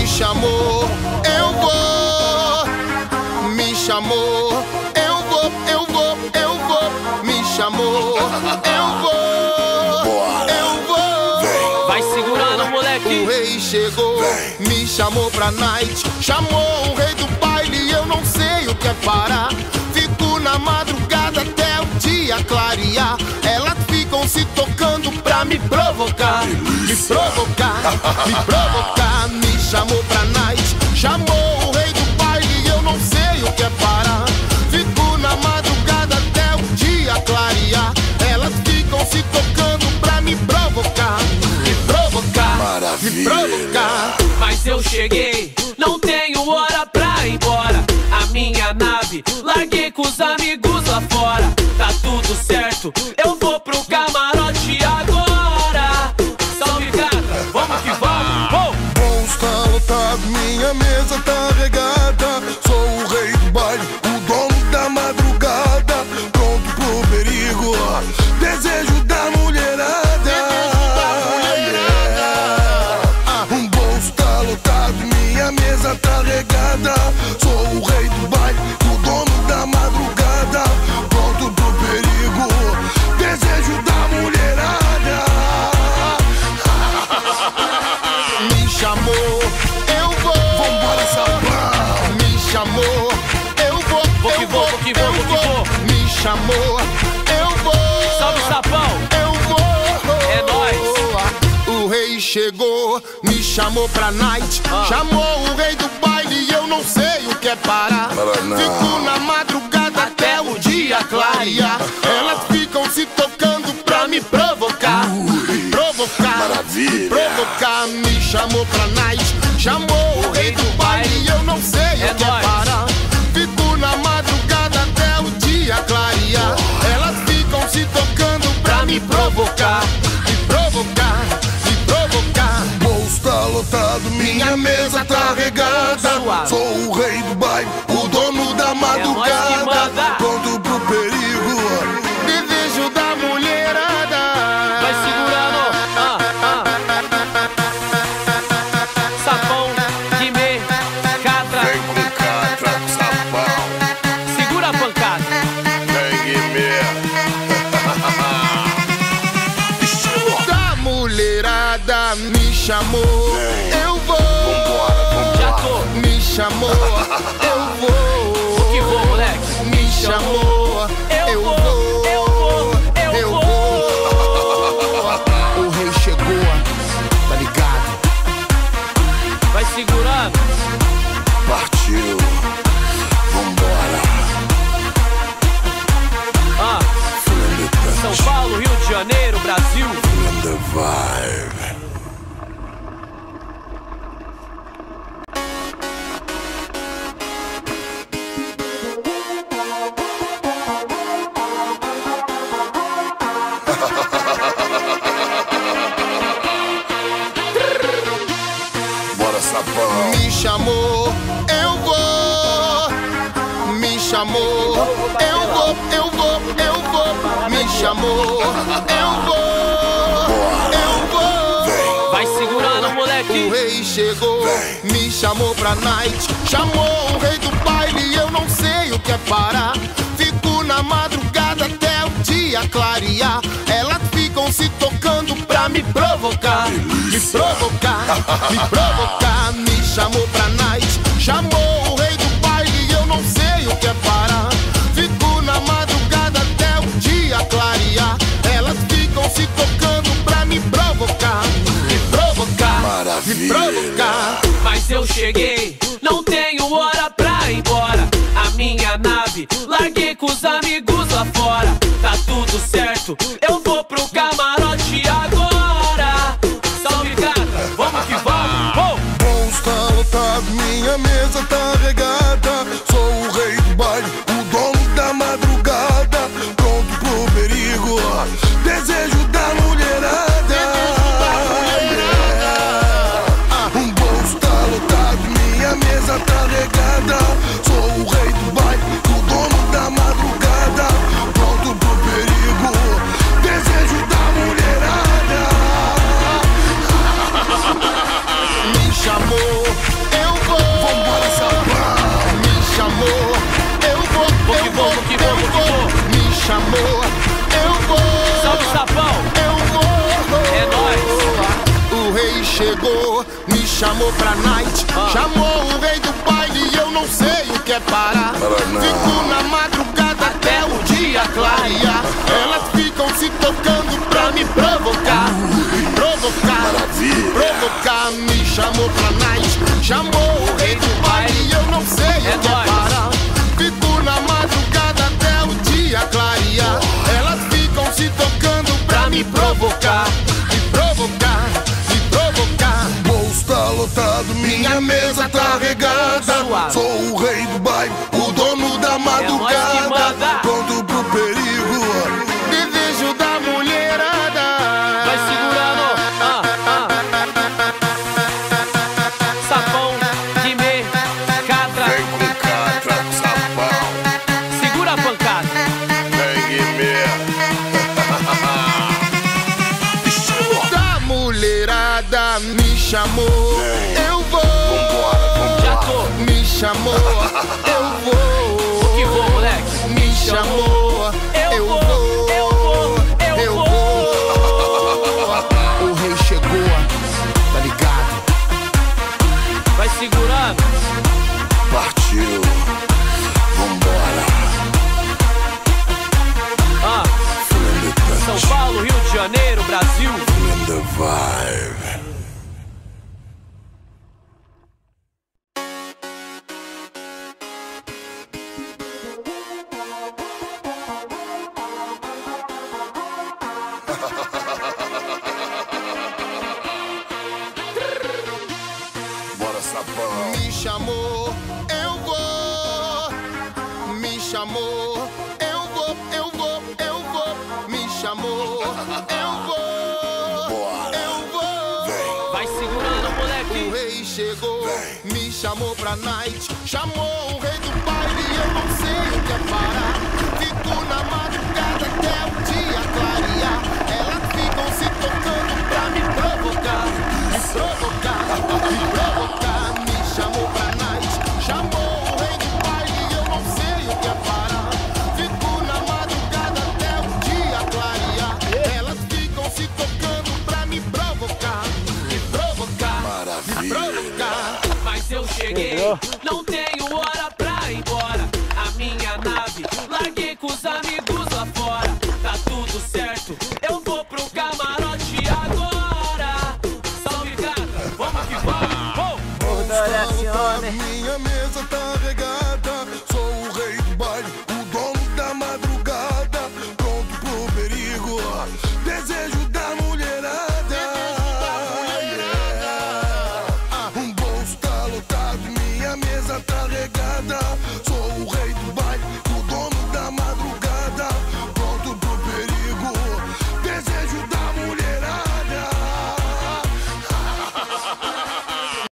Me chamou, eu vou. Me chamou, eu vou, eu vou, eu vou. Me chamou, eu vou, eu vou. Vai segurando, moleque. O rei chegou, me chamou pra night. Chamou o rei do baile e eu não sei o que é parar. Fico na madrugada até o dia clarear. Elas ficam se tocando pra me provocar. Me provocar, me provocar. Me chamou pra night. Chamou o rei do baile e eu não sei o que é parar. Fico na madrugada até o dia clarear. Elas ficam se tocando pra me provocar. Me provocar, Maravilha. me provocar. Mas eu cheguei, não tenho hora pra ir embora. A minha nave, larguei com os amigos lá fora. Tá tudo certo, eu vou pro camarote agora. Salve gata, vamos que vamos. Bom, está lotado, minha mesa tá regada. Sou o rei do baile, o dono da madrugada. Pronto pro perigo, desejo da mulherada. Um bolso tá lotado, minha mesa tá regada. Sou o rei do baile, o dono da madrugada. Pronto pro perigo, desejo da mulherada. Me chamou, eu vou. Vambora, sabão. Me chamou, eu vou. Vou que eu vou, vou que vou, eu vou que vou. Me chamou, eu vou. Salve sapão, Eu vou. é nóis. O rei chegou, me chamou pra night. Chamou o rei do baile e eu não sei o que é parar. Paraná. Fico na madrugada até o dia clarear. Elas ficam se tocando pra me provocar. Me provocar, Maravilha. me provocar. Me chamou pra night. Chamou o rei do baile e eu não sei É o que é nóis. parar. Fico na madrugada até o dia clarear. Elas ficam se tocando pra me provocar. Me provocar, me provocar. Bolso tá lotado, minha mesa tá regada. Suave. Sou o rei do baile, o dono da nós que madrugada. manda. Pronto pro perigo. Desejo da mulherada. Vai segurando, sapão que me catra. Vem com catra, com sabão. Segura a pancada. Vem em mim. Da mulherada me chamou, eu vou. Já tô. Me chamou, eu vou. Que vou, moleque. Me chamou, eu vou. eu vou. O rei chegou, tá ligado? Vai segurando. Partiu. Vambora. Feeling the touch, São Paulo, Rio de Janeiro, Brasil. feeling the vibe. Bora, sabão. Me chamou, eu vou. Me chamou, eu vou, eu vou, eu vou. Me chamou, eu vou, eu vou. Vai segurando, O moleque. rei chegou, me chamou pra night. Chamou o rei do baile e eu não sei o que é parar. Fico na madrugada até o dia clarear. Elas ficam se tocando pra me provocar. Me provocar, me provocar. Me chamou pra night. Chamou o rei do baile e eu não sei o que é parar. Fico na madrugada até o dia clarear. Elas ficam se tocando pra me provocar. Me provocar, me Maravilha. provocar. Mas eu cheguei, não tenho hora pra ir embora. A minha nave, larguei com os amigos lá fora. Tá tudo certo, eu vou pro camarote agora. Salve gata, vamos que vamos. Bolso tá lotado, minha mesa tá regada. Sou o rei do baile, o dono da madrugada. Pronto pro perigo, desejo da mulherada. Um bolso tá lotado, minha mesa tá regada. Sou o rei do baile, o dono da madrugada. Pronto pro perigo, desejo da mulherada. Me chamou, chamou, eu vou. Salve, Sapão. Eu vou. É nóis. O rei chegou, me chamou pra night. Chamou o rei do baile e eu não sei o que é parar. Fico na madrugada até o dia clarear. Elas ficam se tocando pra me provocar. Provocar, provocar. Me chamou pra night. Chamou o rei do baile e eu não sei o que é parar. Fico na madrugada até o dia clarear. Elas ficam se tocando pra me provocar. Me provocar, me provocar. Bolso tá lotado, minha mesa tá regada. Sou o rei do baile, o dono da madrugada. Pronto pro perigo, desejo da mulherada. Vai segurando. Sapão de me catra. vem com catra, com sapão. Segura a pancada. Vem em mim. Da mulherada me chamou, eu vou. Já tô. Me chamou, eu vou. Que vou, moleque. Me chamou, eu vou. Eu vou. O rei chegou, tá ligado? Vai segurando. Partiu, vambora. São Paulo, Rio de Janeiro, Brasil. Feeling the vibe. Bora, sapão. Me chamou, eu vou. Me chamou, eu vou, eu vou, eu vou. Me chamou, eu vou. Eu vou. Vai segurando, O moleque. rei chegou, me chamou pra night. Chamou o rei do baile, eu não sei o que é parar. Fico na madrugada até o dia clarear. Elas ficam se tocando pra me provocar. Me provocar, me provocar. Me chamou pra night. Chamou o rei do baile, eu não sei o que é parar. Fico na madrugada até o dia clarear. Elas ficam se tocando pra me provocar. Me provocar, me provocar. Mas eu cheguei, não tenho hora pra ir embora. A minha nave, larguei com os amigos lá fora. Tá tudo certo, eu vou pro camarote agora. Salve, gata, vamos que vamos. Minha